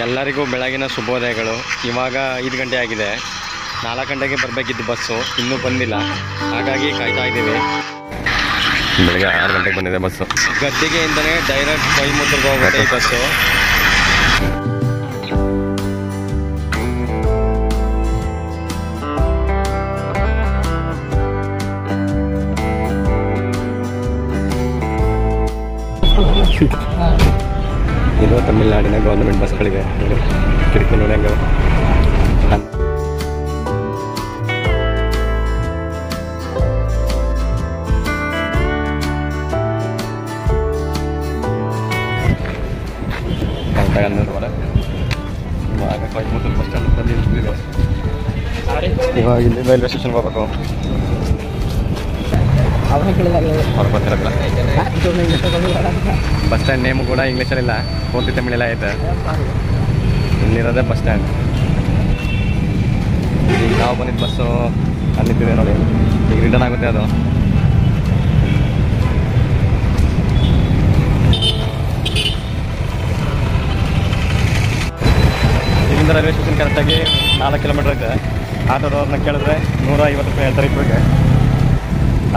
ಎಲ್ಲರಿಗೂ ಬೆಳಗಿನ ಶುಭೋದಯಗಳು. ಇವಾಗ 5 ಗಂಟೆ ಆಗಿದೆ. 4 ಗಂಟೆಗೆ ಬರಬೇಕಿದ್ದು ಬಸ್ಸು, ಇನ್ನೂ ಬಂದಿಲ್ಲ. ಹಾಗಾಗಿ ಕಾಯ್ತಾ ಇದ್ದೀವಿ. ಬೆಳಗ್ಗೆ 6 ಗಂಟೆಗೆ ಬಂದಿದೆ ಬಸ್ಸು. ಗದ್ದಿಗೆಯಿಂದನೇ ಡೈರೆಕ್ಟ್ ಕೊಯಮತ್ತೂರ್ಗೆ ಹೋಗುತ್ತೆ ಈ ಬಸ್ಸು. ಇದು ತಮಿಳುನಾಡಿನ ಗೌರ್ಮೆಂಟ್ ಬಸ್ಗಳಿಗೆ ಕಿಟಕಿ ನೋಡಿ ಹಂಗೆ. ಇವಾಗ ಕೊಯಮತ್ತೂರು ಬಸ್ ಸ್ಟ್ಯಾಂಡ್ ಬಂದಿದ್ದೀವಿ. ಇವಾಗ ಇಲ್ಲಿ ರೈಲ್ವೆ ಸ್ಟೇಷನ್ಗೆ ಹೋಗ್ಬೇಕು. ಬಸ್ ಸ್ಟ್ಯಾಂಡ್ ನೇಮು ಕೂಡ ಇಂಗ್ಲೀಷಲ್ಲಿಲ್ಲ, ಪೂರ್ತಿ ತಮಿಳೆಲ್ಲ ಐತೆ. ಇಲ್ಲಿರೋದೇ ಬಸ್ ಸ್ಟ್ಯಾಂಡ್. ಈಗ ನಾವು ಬಂದಿದ್ದು ಬಸ್ಸು ಅಲ್ಲಿದ್ದಿದೆ ನೋಡಿ, ಈಗ ರಿಟರ್ನ್ ಆಗುತ್ತೆ ಅದು. ಇಲ್ಲಿಂದ ರೈಲ್ವೆ ಸ್ಟೇಷನ್ ಕರೆಕ್ಟಾಗಿ 4 ಕಿಲೋಮೀಟ್ರ್ ಐತೆ. ಆಟೋದವ್ರನ್ನ ಕೇಳಿದ್ರೆ 150 ರೂಪಾಯಿ ಹೇಳ್ತಾರೆ ಇಬ್ಬರಿಗೆ.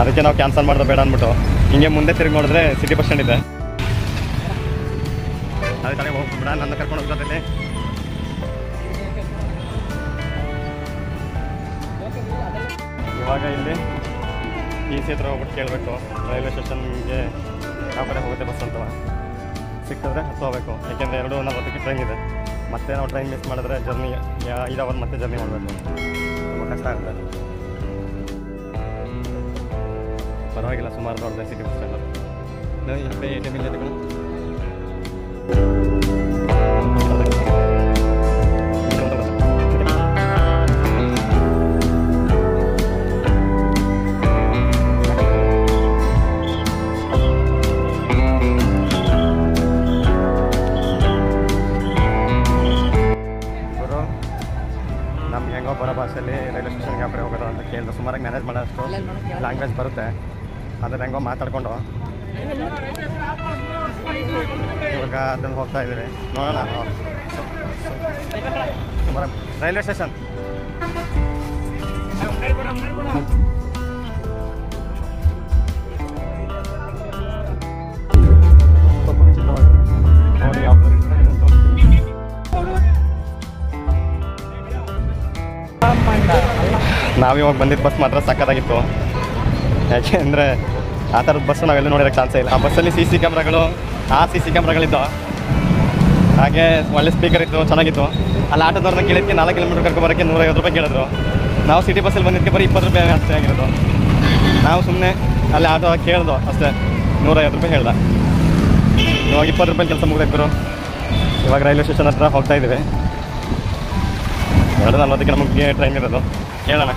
ಅದಕ್ಕೆ ನಾವು ಕ್ಯಾನ್ಸಲ್ ಮಾಡಿದ್ರೆ ಬೇಡ ಅಂದ್ಬಿಟ್ಟು ಹಿಂಗೆ ಮುಂದೆ ತಿರುಗಿ ನೋಡಿದ್ರೆ ಸಿಟಿ ಬಸ್ ಸ್ಟ್ಯಾಂಡ್ ಇದೆ. ಅದೇ ಕಡೆ ಹೋಗ್ಬಿಡ, ನನ್ನ ಕರ್ಕೊಂಡು ಹೋಗ್ತದೆ. ಇವಾಗ ಇಲ್ಲಿ ಈ ಸಿ ಹತ್ರ ಹೋಗ್ಬಿಟ್ಟು ಕೇಳಬೇಕು ರೈಲ್ವೆ ಸ್ಟೇಷನ್ಗೆ ಯಾವ ಕಡೆ ಹೋಗುತ್ತೆ ಬಸ್ ಅಂತವ. ಸಿಕ್ಕಿದ್ರೆ ಹತ್ತು ಹೋಗಬೇಕು, ಯಾಕೆಂದರೆ 2:40ಕ್ಕೆ ಟ್ರೈನ್ ಇದೆ. ಮತ್ತೆ ನಾವು ಟ್ರೈನ್ ಮಿಸ್ ಮಾಡಿದ್ರೆ ಜರ್ನಿ 5 ಅವರ್ ಮತ್ತೆ ಜರ್ನಿ ಮಾಡಬೇಕು, ತುಂಬ ಕಷ್ಟ ಆಗುತ್ತೆ. ಪರವಾಗಿಲ್ಲ, ಸುಮಾರು ದೊಡ್ಡದೆ ಸಿಟಿ ಬಸ್ ಸ್ಟ್ಯಾಂಡ್. ATM ಇಲ್ಲ ತಗೊಂಡು ನಮ್ಗೆ ಹೆಂಗೋ ಬರೋ ಭಾಷೆಯಲ್ಲಿ ರೈಲ್ವೆ ಸ್ಟೇಷನ್ಗೆ ಯಾವ ಕಡೆ ಹೋಗೋದು ಅಂತ ಕೇಳಿದ್ರೆ ಸುಮಾರಾಗಿ ಮ್ಯಾನೇಜ್ ಮಾಡೋಷ್ಟು ಲ್ಯಾಂಗ್ವೇಜ್ ಬರುತ್ತೆ. ಅದ್ರ ಹೆಂಗೋ ಮಾತಾಡ್ಕೊಂಡು ಇವಾಗ ಅದನ್ನು ಹೋಗ್ತಾ ಇದ್ದೀವಿ. ನೋಡೋಣ ಸುಮಾರು ರೈಲ್ವೆ ಸ್ಟೇಷನ್. ನಾವಿವಾಗ ಬಂದಿದ್ದ ಬಸ್ ಮಾತ್ರ ಸಕ್ಕತ್ತಾಗಿತ್ತು. ಯಾಕೆ ಅಂದರೆ ಆ ಥರದ ಬಸ್ಸು ನಾವೆಲ್ಲೂ ನೋಡಿರೋಕ್ಕೆ ಚಾನ್ಸೇ ಇಲ್ಲ. ಆ ಬಸ್ಸಲ್ಲಿ CC ಕ್ಯಾಮ್ರಾಗಳು, CC ಕ್ಯಾಮ್ರಾಗಳಿದ್ದು, ಹಾಗೆ ಒಳ್ಳೆ ಸ್ಪೀಕರ್ ಇತ್ತು, ಚೆನ್ನಾಗಿತ್ತು. ಅಲ್ಲಿ ಆಟೋದವ್ರನ್ನ ಕೇಳಿದ್ದಕ್ಕೆ 4 ಕಿಲೋಮೀಟ್ರ್ ಕರ್ಕೊಬರೋಕ್ಕೆ 150 ರೂಪಾಯಿ ಕೇಳಿದ್ರು. ನಾವು ಸಿಟಿ ಬಸ್ಸಲ್ಲಿ ಬಂದಿದ್ದಕ್ಕೆ ಬರೀ 20 ರೂಪಾಯಿ ಅಷ್ಟೇ ಆಗಿರೋದು. ನಾವು ಸುಮ್ಮನೆ ಅಲ್ಲಿ ಆಟೋ ಕೇಳ್ದು ಅಷ್ಟೇ, 150 ರೂಪಾಯಿ ಹೇಳ್ದ. ಇವಾಗ 20 ರೂಪಾಯಿ ಕೆಲಸ ಮುಗಿದ್ರು. ಇವಾಗ ರೈಲ್ವೆ ಸ್ಟೇಷನ್ ಹತ್ರ ಹೋಗ್ತಾ ಇದ್ದೀವಿ. 2:40ಕ್ಕೆ ನಮಗೆ ಟ್ರೈನ್ ಇರೋದು. ಹೇಳೋಣ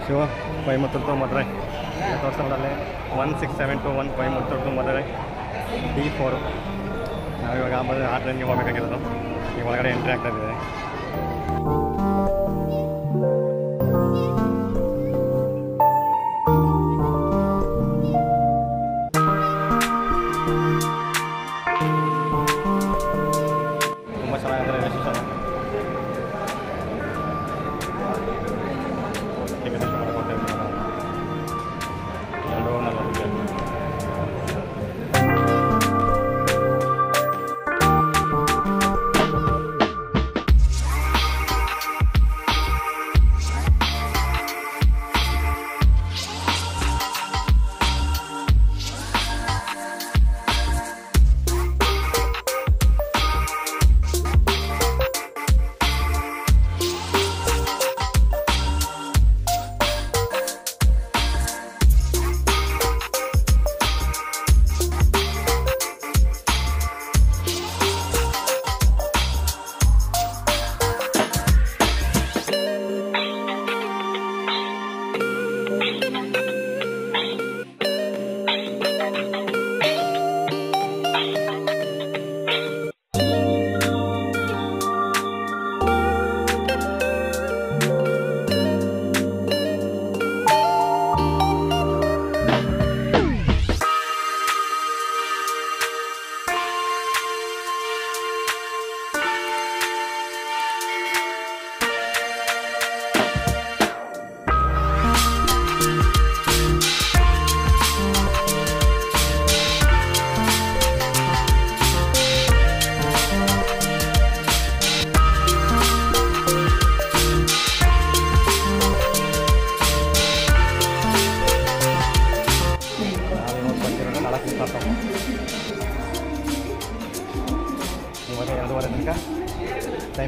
ಶಿವ ಕೊಯಮತ್ತೂರು ಟು ಮದುರೈ ತೋರಿಸೋದ್ರಲ್ಲಿ 16721 ಕೊಯಮತ್ತೂರು ಟು ಮದುರೈ D4. ನಾವಿವಾಗ ಆ ಟ್ರೈನ್ಗೆ ಹೋಗಬೇಕಾಗಿರೋದು. ಈ ಒಳಗಡೆ ಎಂಟ್ರಿ ಆಗ್ತಾ ಇದ್ದೀವಿ. ತುಂಬ ಚೆನ್ನಾಗಿದೆ ರೈಲ್ವೆ ಸ್ಟೇಷನ್. ಟಿಕೆಟ್ ಎಷ್ಟು ಮಾಡ್ಕೊತಾ ಇದ್ದೀವಿ ನಾವು. 2:40.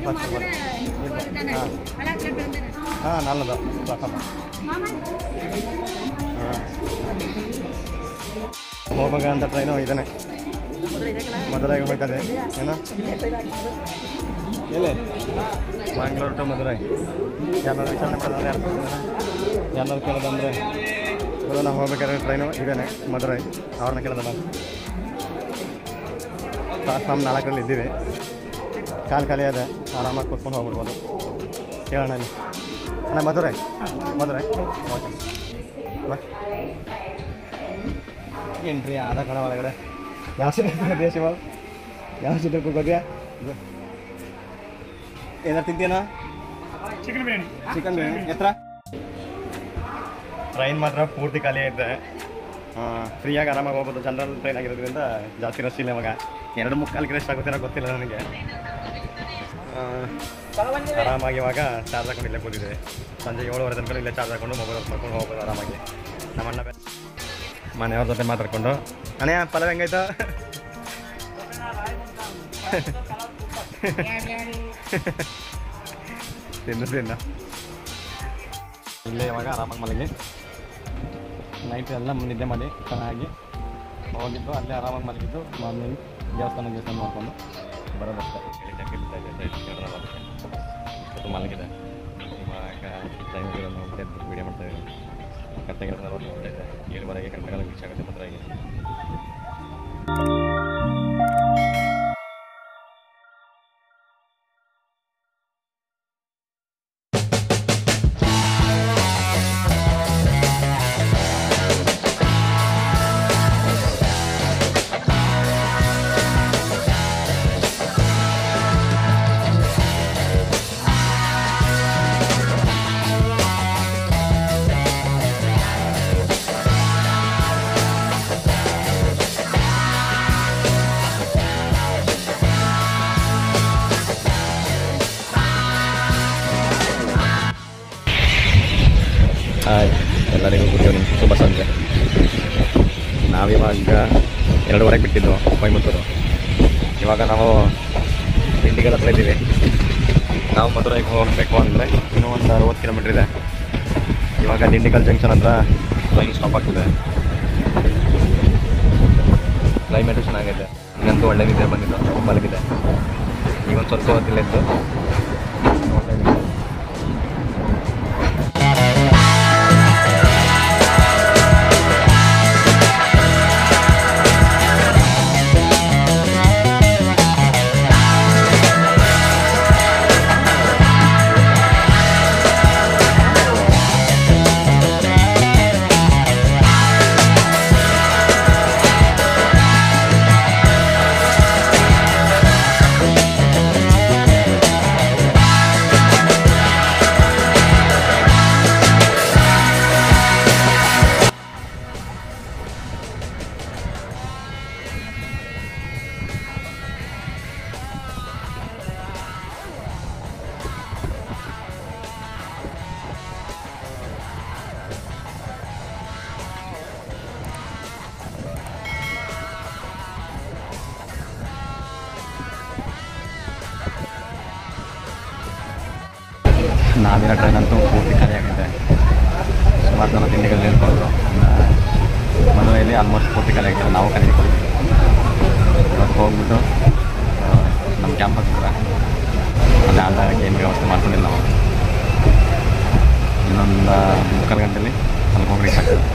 ಟೈಮ್ ಪಾಸ್ ಮಾಡ್ಬೋದು. ಹಾಂ ನಲ್ಲದು ಸಾಕಮ್ಮ. ಹಾಂ ಹೋಗುವಾಗ ಅಂತ ಟ್ರೈನು ಇದ್ದಾನೆ ಮಧುರೈಗೆ ಹೋಗ್ತದೆ ಏನೋ ಎಲ್ಲಿ ಮಂಗಳೂರು ಟು ಮಧುರೈ ಯಾರು ವಿಚಾರಣೆ ಮಾಡೋದು ಯಾರು ಕೇಳೋದಂದರೆ ನಾವು ಹೋಗ್ಬೇಕಾದ್ರೆ ಟ್ರೈನು ಇದ್ದಾನೆ ಮಧುರೈ ಅವ್ರನ್ನ ಕೇಳೋದಲ್ಲ. ಪ್ಲಾಟ್ಫಾರ್ಮ್ 4 ಇದ್ದೀವಿ. ಖಾಲಿ ಅದೇ ಆರಾಮಾಗಿ ಕೂತ್ಕೊಂಡು ಹೋಗ್ಬಿಡ್ಬೋದು. ಕೇಳೋಣ ಇಲ್ಲಿ ಅಣ್ಣ ಮಧುರೈ ಓಕೆ ಎಂಟ್ರಿ ಆದ ಕಣ ಒಳಗಡೆ ಯಾವ ಸೀಟೆ ಶಿವ ಯಾವ ಸೀಟೆ ಕೂಗೋದ್ಯಾ ಏನಾರು ತಿಂತೀನಾ ಚಿಕನ್ ಬಿರಿಯಾನಿ ಎತ್ತರ ಟ್ರೈನ್ ಮಾತ್ರ ಪೂರ್ತಿ ಖಾಲಿ ಐತೆ. ಫ್ರೀಯಾಗಿ ಆರಾಮಾಗಿ ಹೋಗ್ಬೋದು. ಜನರಲ್ ಟ್ರೈನ್ ಆಗಿರೋದ್ರಿಂದ ಜಾಸ್ತಿ ರಶ್ ಇಲ್ಲ. ಇವಾಗ 2-3 ರಶ್ ಆಗುತ್ತೆ ಗೊತ್ತಿಲ್ಲ ನನಗೆ. ಆರಾಮಾಗಿ ಇವಾಗ ಚಾರ್ಜ್ ಹಾಕೊಂಡು ಇಲ್ಲೇ ಕೂತಿದ್ದೆ. ಸಂಜೆ 7:30 ತನಕ ಇಲ್ಲೇ ಚಾರ್ಜ್ ಹಾಕೊಂಡು ಮೊಬೈಲ್ ಮಾಡ್ಕೊಂಡು ಹೋಗ್ಬೋದು ಆರಾಮಾಗಿ. ನಮ್ಮ ಅಣ್ಣ ಮನೆಯವ್ರ ಜೊತೆ ಮಾತಾಡ್ಕೊಂಡು ಅಣ್ಣ ಪಲಾವ್ ಹೆಂಗಾಯ್ತು ತಿನ್ನ ಇಲ್ಲೇ ಇವಾಗ ಆರಾಮಾಗಿ ಮಲಗಿ ನೈಟ್ ಎಲ್ಲ ನಿದ್ದೆ ಮಾಡಿ ಚೆನ್ನಾಗಿ ಹೋಗಿದ್ದು ಅಲ್ಲೇ ಆರಾಮಾಗಿ ಮಲಗಿದ್ದು. ಮಾರ್ನಿಂಗ್ ದೇವಸ್ಥಾನ ನೋಡ್ಕೊಂಡು ಬರೋದಷ್ಟೇ. ಮಲಗಿದೆ ಇವಾಗ ವೀಡಿಯೋ ಮಾಡ್ತಾ ಇದ್ದೀವಿ. ಕತ್ತೆಗೆ 7:30 ಗಂಟೆಗಳ ರೀಚ್ ಆಗುತ್ತೆ ಮಧುರೈಗೆ. ಎಲ್ಲರಿಗೂ ಗುಡ್ ಈವ್ನಿಂಗ್, ಶುಭ ಸಂಜೆ. ನಾವಿವಾಗ 2:30 ಬಿಟ್ಟಿದ್ದು ಕೊಯಮತ್ತೂರು. ಇವಾಗ ನಾವು ದಿಂಡಿಗಲ್ ಹತ್ರ ಇದ್ದೀವಿ. ನಾವು ಮಧುರೈಗೆ ಹೋಗಬೇಕು ಅಂದರೆ ಇನ್ನೂ ಒಂದು 60 ಕಿಲೋಮೀಟ್ರ್ ಇದೆ. ಇವಾಗ ದಿಂಡಿಗಲ್ ಜಂಕ್ಷನ್ ಹತ್ರ ಟ್ರೈನ್ ಸ್ಟಾಪ್ ಆಗ್ತಿದೆ. ಕ್ಲೈಮೇಟು ಚೆನ್ನಾಗಿದೆ. ಇನ್ನಂತೂ ಒಳ್ಳೆ ನಿದ್ದೆ ಬಂದಿದ್ದು, ಮಲಗಿದೆ. ಈಗೊಂದು ಸ್ವಲ್ಪ ಹೊತ್ತಿಲ್ಲಿದ್ದು ನಾವಿರೋ ಟ್ರೈನ್ ಅಂತೂ ಪೂರ್ತಿ ಖಾಲಿಯಾಗಿದೆ. ಸುಮಾರು ಜನ ತಿಂಡಿಗಳಲ್ಲಿ ನಿಲ್ಕೊಂಡು ಮದುವೆಯಲ್ಲಿ ಆಲ್ಮೋಸ್ಟ್ ಪೂರ್ತಿ ಖಾಲಿಯಾಗಿದೆ. ನಾವು ಖಾಲಿಯಾಗ್ತೀವಿ. ಇವತ್ತು ಹೋಗ್ಬಿಟ್ಟು ನಮ್ಮ ಕ್ಯಾಂಪಸ್ ಹತ್ರ ಅಲ್ಲಿ ಆಟ ಗೇಮ್ ವ್ಯವಸ್ಥೆ ಮಾಡ್ಕೊಂಡಿಲ್ಲ ನಾವು. ಇನ್ನೊಂದು 3 ಗಂಟೆಯಲ್ಲಿ ಅಲ್ಲಿ ಹೋಗಿ ರೀಚ್ ಆಗ್ತದೆ.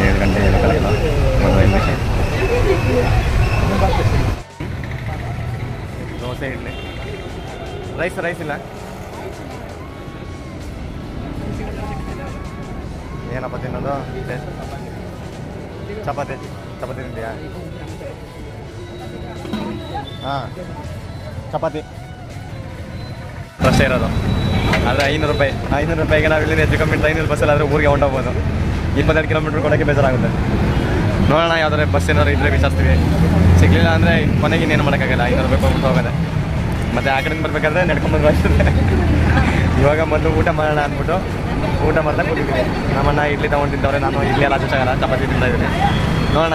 7 ಗಂಟೆ 7 ಕಳೆಯಲ್ಲ ಮದುವೆ ವಿಷಯ. ದೋಸೆ ಇಡ್ಲಿ ರೈಸ್ ಇಲ್ಲ. ಏನಪ್ಪ ತಿನ್ನೋದು? ಚಪಾತಿ ತಿಂತೀಯಾ? ಹಾಂ ಚಪಾತಿ ಅಷ್ಟೇ ಇರೋದು. ಆದರೆ 500 ರೂಪಾಯಿಗೆ ನಾವು ಇಲ್ಲಿ ಹೆಚ್ಚು ಕಮ್ಮಿ ಟ್ರೈನಲ್ಲಿ ಬಸ್ಸಲ್ಲಿ ಆದರೆ ಊರಿಗೆ ಹೊಂಟೋಗ್ಬೋದು. 22 ಕಿಲೋಮೀಟ್ರ್ ಕೊಡೋಕ್ಕೆ ಬೇಜಾರಾಗುತ್ತೆ. ನೋಡೋಣ ಯಾವ್ದಾದ್ರೆ ಬಸ್ ಏನಾದ್ರು ಇದ್ದರೆ ವಿಚಾರಿಸ್ತೀವಿ. ಸಿಗಲಿಲ್ಲ ಅಂದರೆ ಕೊನೆಗೆ ಇನ್ನೇನು ಮಾಡೋಕ್ಕಾಗಲ್ಲ. 500 ರೂಪಾಯಿ ಕೊಟ್ಟು ಹೋಗೋದೆ. ಮತ್ತು ಆ ಕಡೆಯಿಂದ ಬರಬೇಕಾದ್ರೆ ನಡ್ಕೊಂಬಂದು ಬರ್ತದೆ. ಇವಾಗ ಮೊದಲು ಊಟ ಮಾಡೋಣ ಅಂದ್ಬಿಟ್ಟು ಊಟ ಮಾಡ್ತಾ ಕೂತಿದ್ದೀನಿ. ನಮ್ಮಣ್ಣ ಇಡ್ಲಿ ತೊಗೊಂಡು ತಿಂತವ್ರೆ. ನಾನು ಇಡ್ಲಿ ಎಲ್ಲ ಚಪಾತಿ ತಿಂತಾಯಿದ್ದೀನಿ. ನೋಡೋಣ